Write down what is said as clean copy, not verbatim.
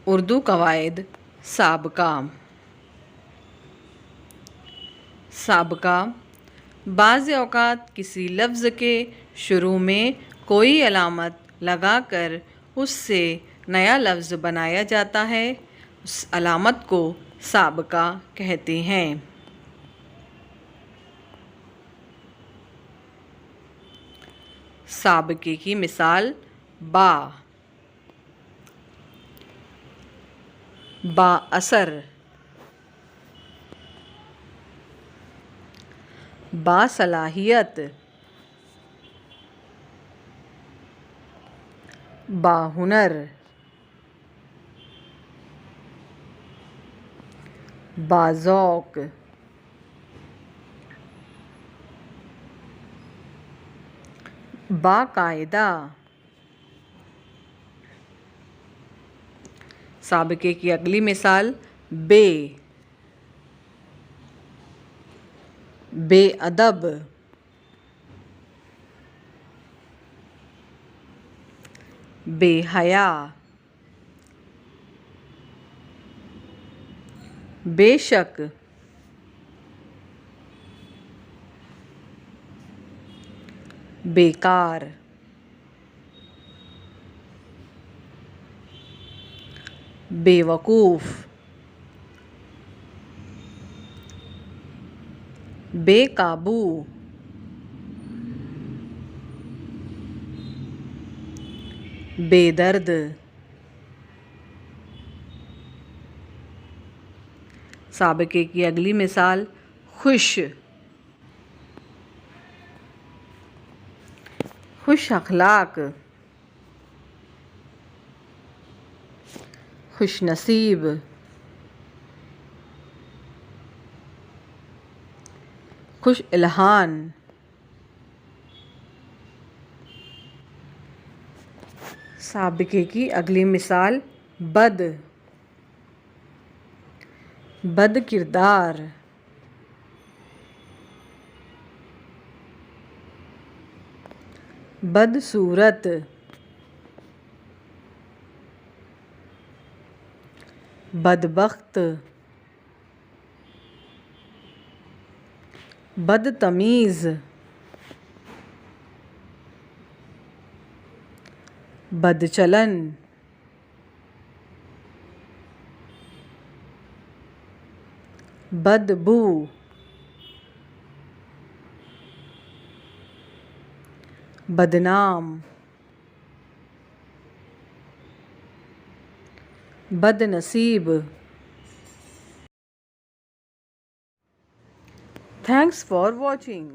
उर्दू कवायद साबका। साबका बाज़ औक़ात किसी लफ्ज़ के शुरू में कोई अलामत लगाकर उससे नया लफ्ज़ बनाया जाता है। उस अलामत को साबका कहते हैं। साबके की मिसाल बाअसर, बासलाहियत, बाहुनर, बाज़ौक़, बाकायदा। साबके की अगली मिसाल बेअदब, बेहया, बेशक, बेकार, बेवकूफ़, बेकाबू, बेदर्द। साबके की अगली मिसाल खुश, खुश अखलाक, खुश नसीब, खुश इल्हान। साबके की अगली मिसाल बद किरदार, बदसूरत, बदबख्त, बदतमीज़, बदचलन, बदबू, बदनाम, बदनसीब। Thanks for watching.